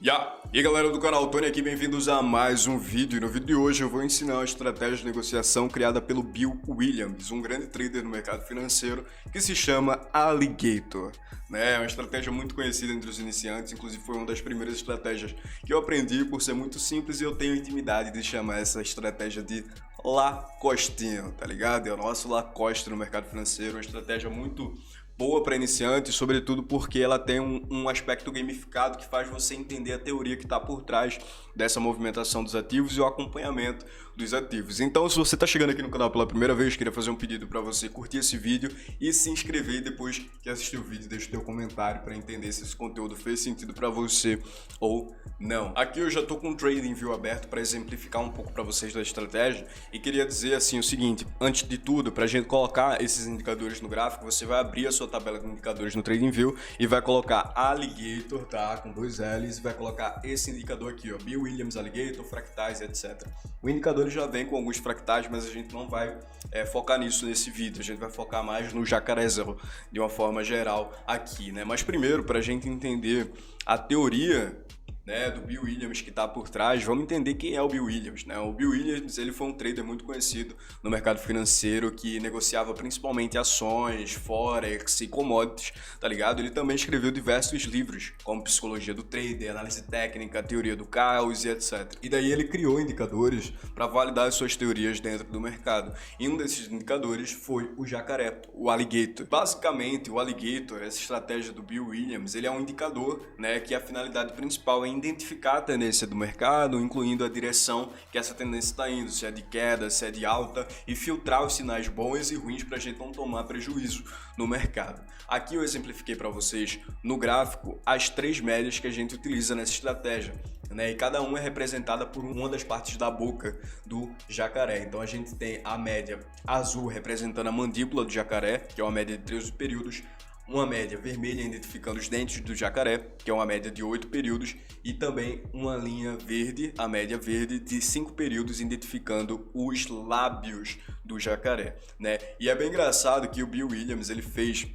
E aí galera do canal, Tony aqui, bem-vindos a mais um vídeo. E no vídeo de hoje eu vou ensinar uma estratégia de negociação criada pelo Bill Williams, um grande trader no mercado financeiro que se chama Alligator. É uma estratégia muito conhecida entre os iniciantes, inclusive foi uma das primeiras estratégias que eu aprendi por ser muito simples e eu tenho intimidade de chamar essa estratégia de Lacostinho, tá ligado? É o nosso Lacoste no mercado financeiro, uma estratégia muito boa para iniciantes, sobretudo porque ela tem um aspecto gamificado que faz você entender a teoria que está por trás dessa movimentação dos ativos e o acompanhamento dos ativos. Então, se você está chegando aqui no canal pela primeira vez, queria fazer um pedido para você curtir esse vídeo e se inscrever depois que assistir o vídeo. Deixa o teu comentário para entender se esse conteúdo fez sentido para você ou não. Aqui eu já estou com o TradingView aberto para exemplificar um pouco para vocês da estratégia e queria dizer assim o seguinte: antes de tudo, para a gente colocar esses indicadores no gráfico, você vai abrir a sua tabela de indicadores no TradingView e vai colocar Alligator, tá? Com dois L's, e vai colocar esse indicador aqui, ó, Bill Williams Alligator, fractais, etc. O indicador já vem com alguns fractais, mas a gente não vai focar nisso nesse vídeo, a gente vai focar mais no jacarezão de uma forma geral aqui, né? Mas primeiro, para a gente entender a teoria do Bill Williams que está por trás, vamos entender quem é o Bill Williams, né? O Bill Williams, ele foi um trader muito conhecido no mercado financeiro que negociava principalmente ações, forex e commodities, tá ligado? Ele também escreveu diversos livros, como Psicologia do Trader, Análise Técnica, Teoria do Caos e etc. E daí ele criou indicadores para validar as suas teorias dentro do mercado. E um desses indicadores foi o jacaré, o Alligator. Basicamente, o Alligator, essa estratégia do Bill Williams, ele é um indicador, né, que a finalidade principal é identificar a tendência do mercado, incluindo a direção que essa tendência está indo, se é de queda, se é de alta, e filtrar os sinais bons e ruins para a gente não tomar prejuízo no mercado. Aqui eu exemplifiquei para vocês no gráfico as três médias que a gente utiliza nessa estratégia, né? E cada uma é representada por uma das partes da boca do jacaré. Então a gente tem a média azul representando a mandíbula do jacaré, que é uma média de 13 períodos, uma média vermelha identificando os dentes do jacaré, que é uma média de 8 períodos, e também uma linha verde, a média verde de 5 períodos, identificando os lábios do jacaré, né? E é bem engraçado que o Bill Williams, ele fez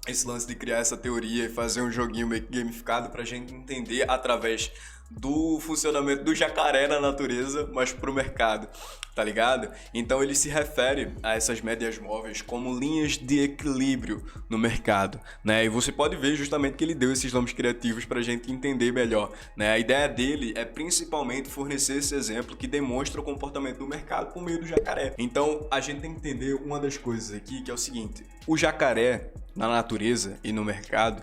esse lance de criar essa teoria e fazer um joguinho meio que gamificado para a gente entender através do funcionamento do jacaré na natureza, mas para o mercado, tá ligado? Então ele se refere a essas médias móveis como linhas de equilíbrio no mercado, né? E você pode ver justamente que ele deu esses nomes criativos para a gente entender melhor, né? A ideia dele é principalmente fornecer esse exemplo que demonstra o comportamento do mercado por meio do jacaré. Então a gente tem que entender uma das coisas aqui, que é o seguinte: o jacaré na natureza e no mercado,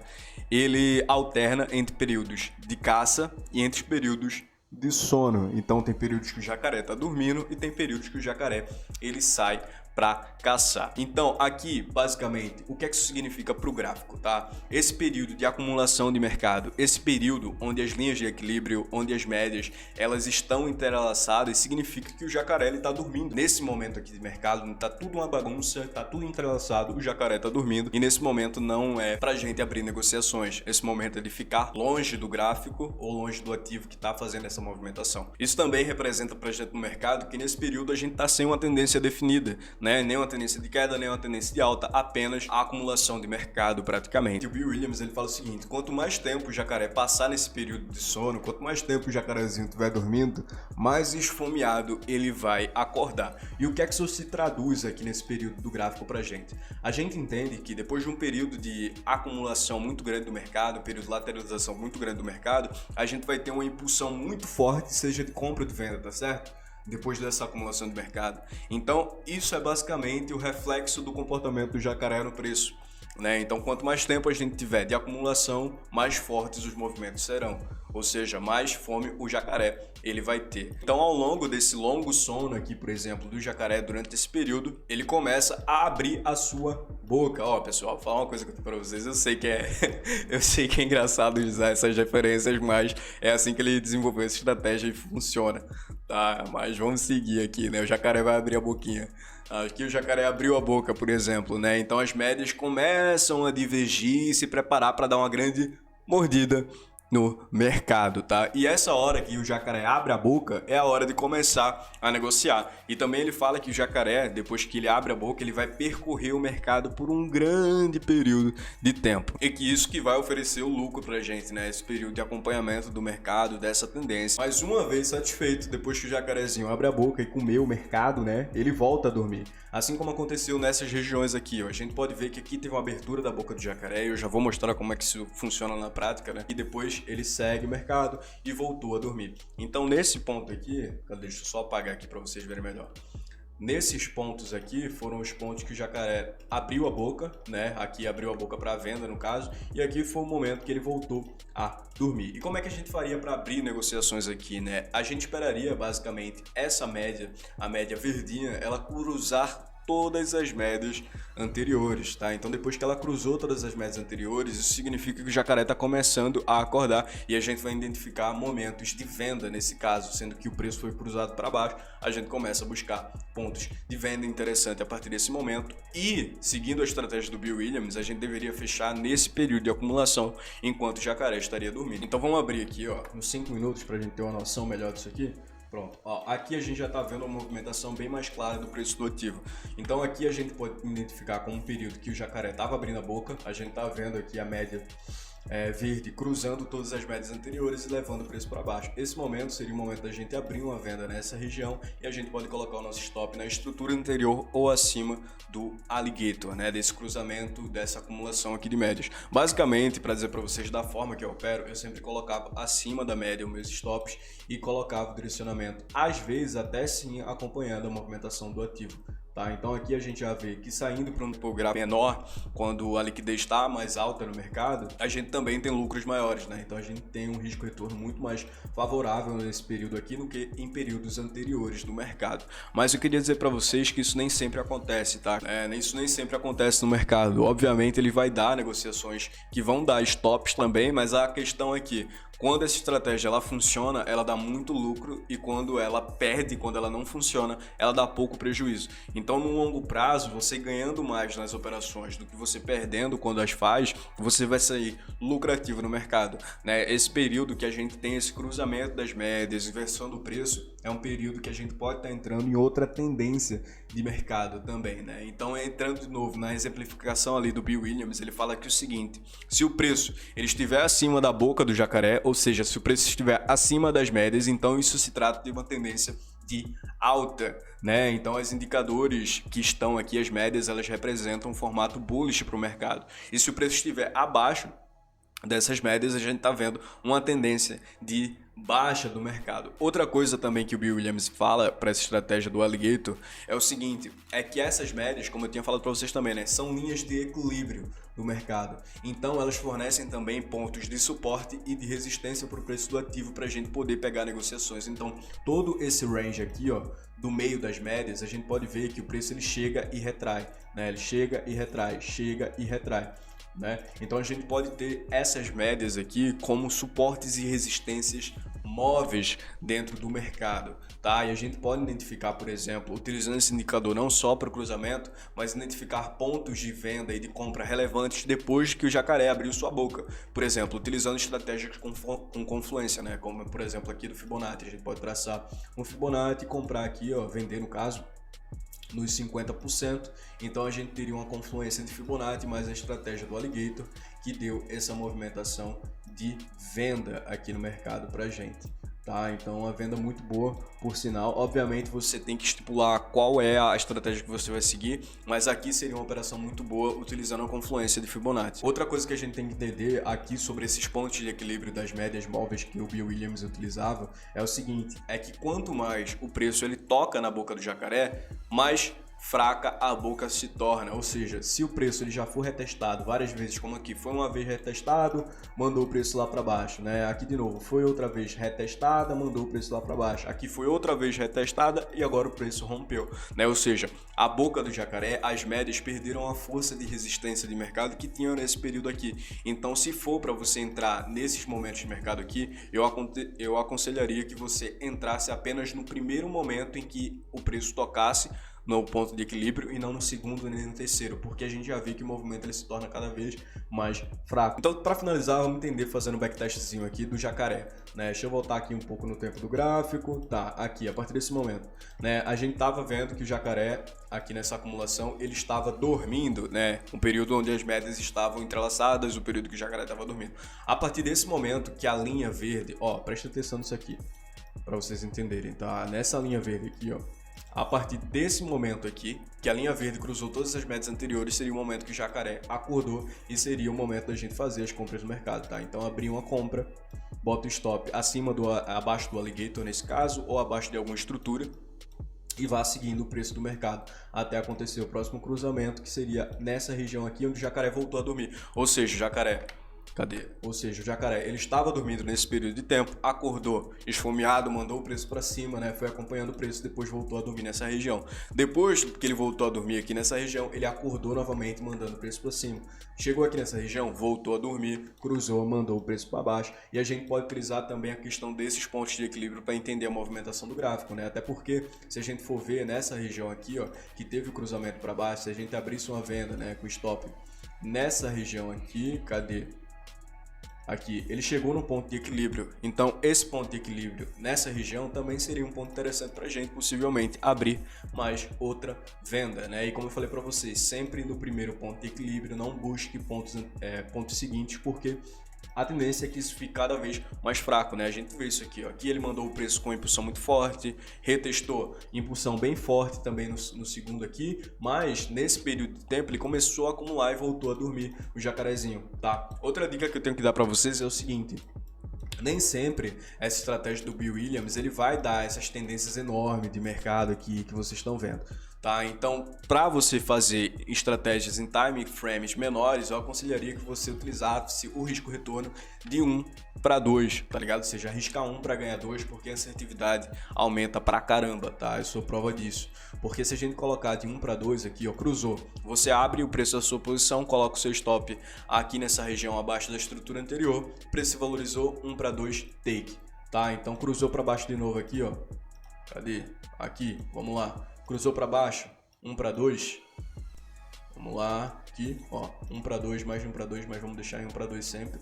ele alterna entre períodos de caça e entre períodos de sono. Então tem períodos que o jacaré está dormindo e tem períodos que o jacaré ele sai para caçar. Então aqui basicamente o que é que isso significa para o gráfico, tá? Esse período de acumulação de mercado, esse período onde as linhas de equilíbrio, onde as médias elas estão entrelaçadas, significa que o jacaré está dormindo. Nesse momento aqui de mercado está tudo uma bagunça, está tudo entrelaçado, o jacaré está dormindo e nesse momento não é para gente abrir negociações. Esse momento é de ficar longe do gráfico ou longe do ativo que está fazendo essa movimentação. Isso também representa para a gente no mercado que nesse período a gente está sem uma tendência definida, né? Nem uma tendência de queda, nem uma tendência de alta, apenas a acumulação de mercado praticamente. E o Bill Williams ele fala o seguinte: quanto mais tempo o jacaré passar nesse período de sono, quanto mais tempo o jacarezinho estiver dormindo, mais esfomeado ele vai acordar. E o que é que isso se traduz aqui nesse período do gráfico pra gente? A gente entende que depois de um período de acumulação muito grande do mercado, um período de lateralização muito grande do mercado, a gente vai ter uma impulsão muito forte, seja de compra ou de venda, tá certo? Depois dessa acumulação de mercado. Então isso é basicamente o reflexo do comportamento do jacaré no preço, né? Então quanto mais tempo a gente tiver de acumulação, mais fortes os movimentos serão, ou seja, mais fome o jacaré ele vai ter. Então ao longo desse longo sono aqui, por exemplo, do jacaré, durante esse período, ele começa a abrir a sua boca. Ó, pessoal, vou falar uma coisa aqui para vocês, eu sei que é engraçado usar essas referências, mas é assim que ele desenvolveu essa estratégia e funciona, tá? Mas vamos seguir aqui, né? O jacaré vai abrir a boquinha. Aqui o jacaré abriu a boca, por exemplo, né? Então as médias começam a divergir e se preparar para dar uma grande mordida no mercado, tá? E essa hora que o jacaré abre a boca é a hora de começar a negociar. E também ele fala que o jacaré, depois que ele abre a boca, ele vai percorrer o mercado por um grande período de tempo. E que isso que vai oferecer o lucro pra gente, né? Esse período de acompanhamento do mercado, dessa tendência. Mas uma vez satisfeito, depois que o jacarezinho abre a boca e comeu o mercado, né? Ele volta a dormir. Assim como aconteceu nessas regiões aqui, ó. A gente pode ver que aqui teve uma abertura da boca do jacaré, e eu já vou mostrar como é que isso funciona na prática, né? E depois ele segue o mercado e voltou a dormir. Então nesse ponto aqui, deixa eu só apagar aqui para vocês verem melhor. Nesses pontos aqui foram os pontos que o jacaré abriu a boca, né? Aqui abriu a boca para venda no caso, e aqui foi o momento que ele voltou a dormir. E como é que a gente faria para abrir negociações aqui, né? A gente esperaria basicamente essa média, a média verdinha, ela cruzar todas as médias anteriores, tá? Então depois que ela cruzou todas as médias anteriores, isso significa que o jacaré está começando a acordar e a gente vai identificar momentos de venda nesse caso, sendo que o preço foi cruzado para baixo, a gente começa a buscar pontos de venda interessante a partir desse momento e, seguindo a estratégia do Bill Williams, a gente deveria fechar nesse período de acumulação enquanto o jacaré estaria dormindo. Então vamos abrir aqui, ó, uns 5 minutos para a gente ter uma noção melhor disso aqui. Pronto, ó, aqui a gente já está vendo uma movimentação bem mais clara do preço do ativo. Então aqui a gente pode identificar como um período que o jacaré estava abrindo a boca, a gente está vendo aqui a média verde cruzando todas as médias anteriores e levando o preço para baixo. Esse momento seria o momento da gente abrir uma venda nessa região e a gente pode colocar o nosso stop na estrutura anterior ou acima do alligator, né, desse cruzamento, dessa acumulação aqui de médias. Basicamente, para dizer para vocês da forma que eu opero, eu sempre colocava acima da média os meus stops e colocava o direcionamento, às vezes até sim acompanhando a movimentação do ativo. Tá, então aqui a gente já vê que saindo para um gráfico menor, quando a liquidez está mais alta no mercado, a gente também tem lucros maiores, né? Então a gente tem um risco-retorno muito mais favorável nesse período aqui do que em períodos anteriores do mercado. Mas eu queria dizer para vocês que isso nem sempre acontece, tá? Isso nem sempre acontece no mercado. Obviamente ele vai dar negociações que vão dar stops também, mas a questão é que quando essa estratégia ela funciona, ela dá muito lucro e quando ela perde, quando ela não funciona, ela dá pouco prejuízo. Então, no longo prazo, você ganhando mais nas operações do que você perdendo quando as faz, você vai sair lucrativo no mercado, né? Esse período que a gente tem esse cruzamento das médias, inversão do preço, é um período que a gente pode estar entrando em outra tendência de mercado também, né? Então, entrando de novo na exemplificação ali do Bill Williams, ele fala que o seguinte: se o preço ele estiver acima da boca do jacaré, ou seja, se o preço estiver acima das médias, então isso se trata de uma tendência de alta, né? Então, os indicadores que estão aqui, as médias, elas representam um formato bullish para o mercado. E se o preço estiver abaixo dessas médias, a gente está vendo uma tendência de baixa do mercado. Outra coisa também que o Bill Williams fala para essa estratégia do alligator é o seguinte, é que essas médias, como eu tinha falado para vocês também, né, são linhas de equilíbrio do mercado. Então elas fornecem também pontos de suporte e de resistência para o preço do ativo para a gente poder pegar negociações. Então todo esse range aqui, ó, do meio das médias, a gente pode ver que o preço ele chega e retrai, né? Ele chega e retrai, chega e retrai. Né? Então a gente pode ter essas médias aqui como suportes e resistências móveis dentro do mercado, tá? E a gente pode identificar, por exemplo, utilizando esse indicador não só para o cruzamento, mas identificar pontos de venda e de compra relevantes depois que o jacaré abriu sua boca. Por exemplo, utilizando estratégias com confluência, né? Como por exemplo aqui do Fibonacci, a gente pode traçar um Fibonacci e comprar aqui, ó, vender no caso nos 50%, então a gente teria uma confluência de Fibonacci mais a estratégia do alligator que deu essa movimentação de venda aqui no mercado pra gente, tá? Então uma venda muito boa, por sinal. Obviamente você tem que estipular qual é a estratégia que você vai seguir, mas aqui seria uma operação muito boa utilizando a confluência de Fibonacci. Outra coisa que a gente tem que entender aqui sobre esses pontos de equilíbrio das médias móveis que o Bill Williams utilizava é o seguinte, é que quanto mais o preço ele toca na boca do jacaré, mais fraca a boca se torna, ou seja, se o preço ele já for retestado várias vezes, como aqui foi uma vez retestado, mandou o preço lá para baixo, né? Aqui de novo foi outra vez retestada, mandou o preço lá para baixo. Aqui foi outra vez retestada e agora o preço rompeu, né? Ou seja, a boca do jacaré, as médias perderam a força de resistência de mercado que tinham nesse período aqui. Então, se for para você entrar nesses momentos de mercado aqui, eu aconselharia que você entrasse apenas no primeiro momento em que o preço tocasse no ponto de equilíbrio e não no segundo nem no terceiro, porque a gente já viu que o movimento ele se torna cada vez mais fraco. Então, para finalizar, vamos entender fazendo um backtestzinho aqui do jacaré, né? Deixa eu voltar aqui um pouco no tempo do gráfico. Tá, aqui, a partir desse momento, né? A gente tava vendo que o jacaré, aqui nessa acumulação, ele estava dormindo, né? Um período onde as médias estavam entrelaçadas, o período que o jacaré estava dormindo. A partir desse momento que a linha verde, ó, presta atenção nisso aqui, para vocês entenderem, tá? Nessa linha verde aqui, ó, a partir desse momento aqui, que a linha verde cruzou todas as médias anteriores, seria o momento que o jacaré acordou e seria o momento da gente fazer as compras no mercado, tá? Então, abrir uma compra, bota o stop abaixo do alligator nesse caso, ou abaixo de alguma estrutura, e vá seguindo o preço do mercado até acontecer o próximo cruzamento, que seria nessa região aqui onde o jacaré voltou a dormir. Ou seja, o jacaré... Cadê? Ou seja, o jacaré, ele estava dormindo nesse período de tempo, acordou esfomeado, mandou o preço para cima, né? Foi acompanhando o preço, depois voltou a dormir nessa região. Depois que ele voltou a dormir aqui nessa região, ele acordou novamente, mandando o preço para cima. Chegou aqui nessa região, voltou a dormir, cruzou, mandou o preço para baixo. E a gente pode utilizar também a questão desses pontos de equilíbrio para entender a movimentação do gráfico, né? Até porque, se a gente for ver nessa região aqui, ó, que teve o cruzamento para baixo, se a gente abrisse uma venda, né, com stop nessa região aqui, cadê? Aqui, ele chegou no ponto de equilíbrio, então esse ponto de equilíbrio nessa região também seria um ponto interessante para a gente possivelmente abrir mais outra venda, né? E como eu falei para vocês, sempre no primeiro ponto de equilíbrio, não busque pontos seguintes, porque a tendência é que isso fique cada vez mais fraco, né? A gente vê isso aqui, ó. Aqui ele mandou o preço com impulsão muito forte, retestou impulsão bem forte também no segundo aqui, mas nesse período de tempo ele começou a acumular e voltou a dormir o jacarezinho, tá? Outra dica que eu tenho que dar para vocês é o seguinte: nem sempre essa estratégia do Bill Williams ele vai dar essas tendências enormes de mercado aqui que vocês estão vendo, tá? Então, para você fazer estratégias em time frames menores, eu aconselharia que você utilizasse o risco-retorno de 1 para 2, tá ligado? Ou seja, arriscar 1 para ganhar 2, porque a assertividade aumenta pra caramba, tá? Eu sou prova disso. Porque se a gente colocar de 1 para 2 aqui, ó, cruzou, você abre o preço da sua posição, coloca o seu stop aqui nessa região abaixo da estrutura anterior, o preço se valorizou, 1 para 2, take, tá? Então, cruzou para baixo de novo aqui, ó. Cadê? Aqui, vamos lá. Cruzou para baixo, 1 para 2. Vamos lá, aqui, ó, 1 para 2, mais 1 para 2, mas vamos deixar em 1 para 2 sempre.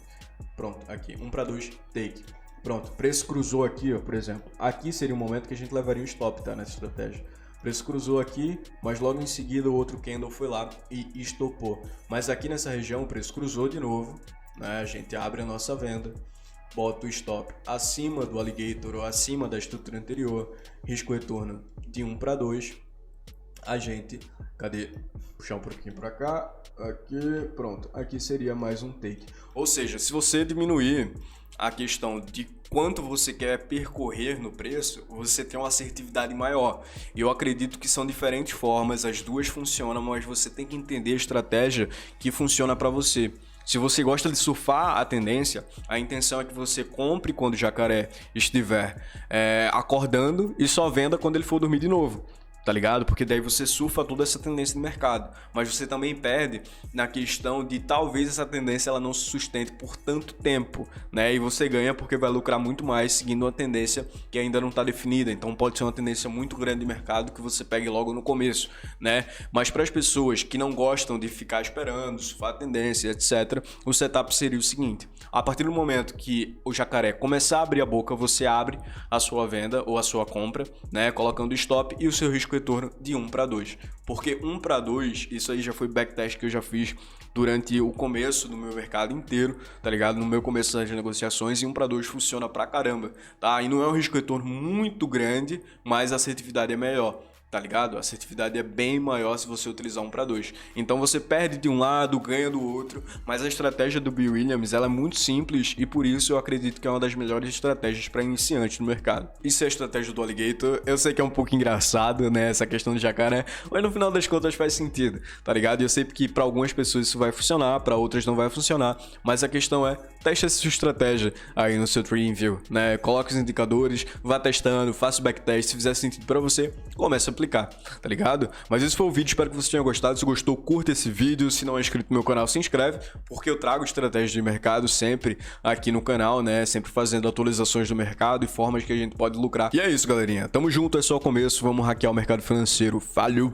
Pronto, aqui, 1 para 2, take. Pronto, preço cruzou aqui, ó, por exemplo. Aqui seria o momento que a gente levaria um stop, tá, nessa estratégia. Preço cruzou aqui, mas logo em seguida o outro candle foi lá e estopou. Mas aqui nessa região o preço cruzou de novo, né? A gente abre a nossa venda, bota o stop acima do alligator ou acima da estrutura anterior, risco retorno de 1 para 2, a gente, cadê? Puxar um pouquinho para cá, aqui, pronto, aqui seria mais um take. Ou seja, se você diminuir a questão de quanto você quer percorrer no preço, você tem uma assertividade maior. Eu acredito que são diferentes formas, as duas funcionam, mas você tem que entender a estratégia que funciona para você. Se você gosta de surfar a tendência, a intenção é que você compre quando o jacaré estiver acordando e só venda quando ele for dormir de novo. Tá ligado? Porque daí você surfa toda essa tendência de mercado, mas você também perde na questão de talvez essa tendência ela não se sustente por tanto tempo, né? E você ganha porque vai lucrar muito mais seguindo uma tendência que ainda não está definida. Então pode ser uma tendência muito grande de mercado que você pegue logo no começo, né? Mas para as pessoas que não gostam de ficar esperando, surfar a tendência, etc., o setup seria o seguinte: a partir do momento que o jacaré começar a abrir a boca, você abre a sua venda ou a sua compra, né? Colocando stop e o seu risco retorno de 1 para 2, porque 1 para 2, isso aí já foi backtest que eu já fiz durante o começo do meu mercado inteiro, tá ligado? No meu começo das negociações, e 1 para 2 funciona pra caramba, tá? E não é um risco retorno muito grande, mas a assertividade é melhor, tá ligado? A assertividade é bem maior se você utilizar 1 para 2. Então você perde de um lado, ganha do outro, mas a estratégia do Bill Williams ela é muito simples e por isso eu acredito que é uma das melhores estratégias para iniciantes no mercado. Isso é a estratégia do alligator. Eu sei que é um pouco engraçado, né, essa questão de jacaré, mas no final das contas faz sentido, tá ligado? E eu sei que para algumas pessoas isso vai funcionar, para outras não vai funcionar, mas a questão é, teste essa sua estratégia aí no seu TradingView, né? Coloque os indicadores, vá testando, faça o backtest, se fizer sentido para você, comece a aplicar, tá ligado? Mas esse foi o vídeo, espero que você tenha gostado. Se gostou, curta esse vídeo. Se não é inscrito no meu canal, se inscreve, porque eu trago estratégias de mercado sempre aqui no canal, né? Sempre fazendo atualizações do mercado e formas que a gente pode lucrar. E é isso, galerinha. Tamo junto, é só o começo. Vamos hackear o mercado financeiro. Falou!